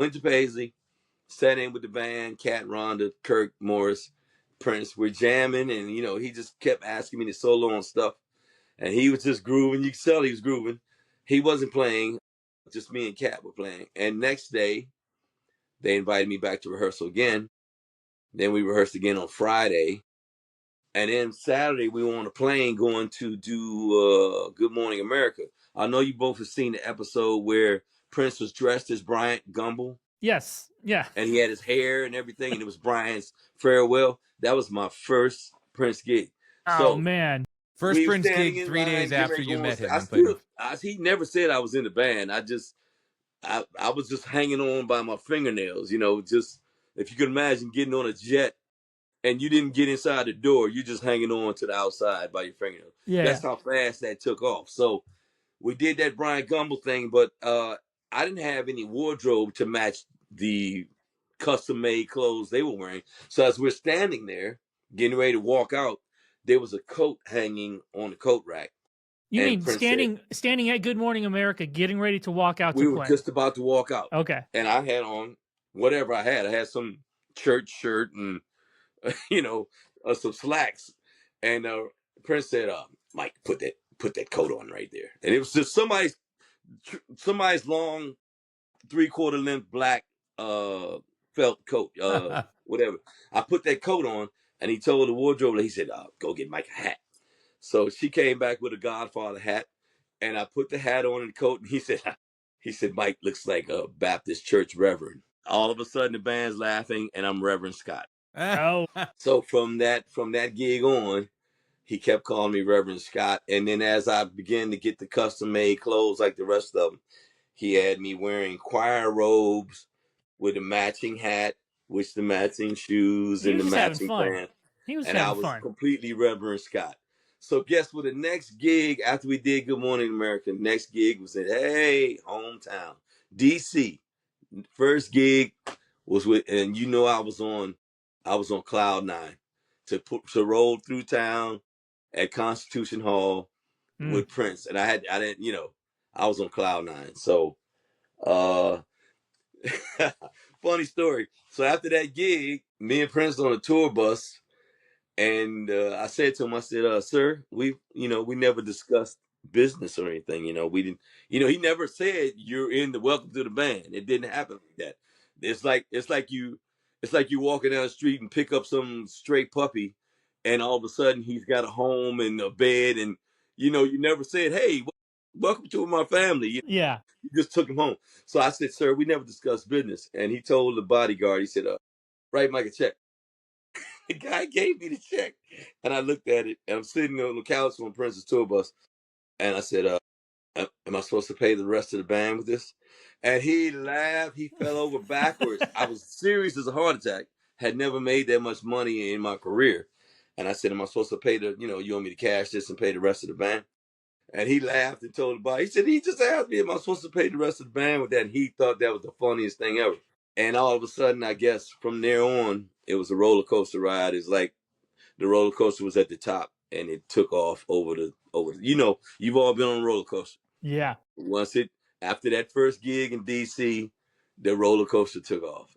Went to Paisley, sat in with the band, Cat Rhonda, Kirk Morris, Prince. We're jamming, and he just kept asking me to solo on stuff, and he was just grooving. You could tell he was grooving. He wasn't playing, just me and Cat were playing. And next day, they invited me back to rehearsal again. Then we rehearsed again on Friday. And then Saturday, we were on a plane going to do Good Morning America. I know you both have seen the episode where Prince was dressed as Bryant Gumbel. Yes. Yeah. And he had his hair and everything, and it was Brian's farewell. That was my first Prince gig. Oh, So man. First we were Prince standing gig in 3 line, days getting after ready to you go on met stage. him and played him. He never said I was in the band. I was just hanging on by my fingernails, just if you could imagine getting on a jet and you didn't get inside the door, you're just hanging on to the outside by your fingernails. Yeah. That's how fast that took off. So we did that Brian Gumble thing, but I didn't have any wardrobe to match the custom made clothes they were wearing. So as we're standing there getting ready to walk out, there was a coat hanging on the coat rack. You And mean Prince said, standing at Good Morning America, getting ready to walk out we to were play? just about to walk out. Okay. And I had on whatever I had. I had some church shirt and some slacks. And Prince said, Mike, put that coat on right there. And it was just somebody's long 3/4 length black felt coat, whatever. I put that coat on, and he told the wardrobe, he said, go get Mike a hat. So she came back with a Godfather hat, and I put the hat on and the coat, and he said, Mike looks like a Baptist church reverend. All of a sudden, the band's laughing, and I'm Reverend Scott. Oh. So from that gig on, he kept calling me Reverend Scott. And then as I began to get the custom made clothes like the rest of them, he had me wearing choir robes with a matching hat, with the matching shoes He and was the just having matching fun. pants. He was And I having was fun. completely Reverend Scott. So guess what? The next gig after we did Good Morning America, next gig was in hometown, DC. First gig was with, and I was on cloud nine to roll through town at Constitution Hall with Prince, and I was on cloud nine. So, funny story. So after that gig, me and Prince on a tour bus, and I said to him, I said, "Sir, we never discussed business or anything. We didn't. He never said you're in the welcome to the band. It didn't happen like that. It's like you walking down the street and pick up some stray puppy, and all of a sudden he's got a home and a bed, and you never said, hey, welcome to my family. Yeah. You just took him home. So I said, sir, we never discussed business. And he told the bodyguard, he said, write Mike a check. The guy gave me the check, and I looked at it, and I'm sitting on the couch on Prince's tour bus, and I said, am I supposed to pay the rest of the band with this? And he laughed. He fell over backwards. I was serious as a heart attack. Had never made that much money in my career. And I said, am I supposed to pay you want me to cash this and pay the rest of the band? And he laughed and told the boy, he said, he just asked me, am I supposed to pay the rest of the band with that? And he thought that was the funniest thing ever. And all of a sudden, I guess from there on, it was a roller coaster ride. It's like the roller coaster was at the top and it took off over the, you've all been on a roller coaster. Yeah. After that first gig in DC, the roller coaster took off.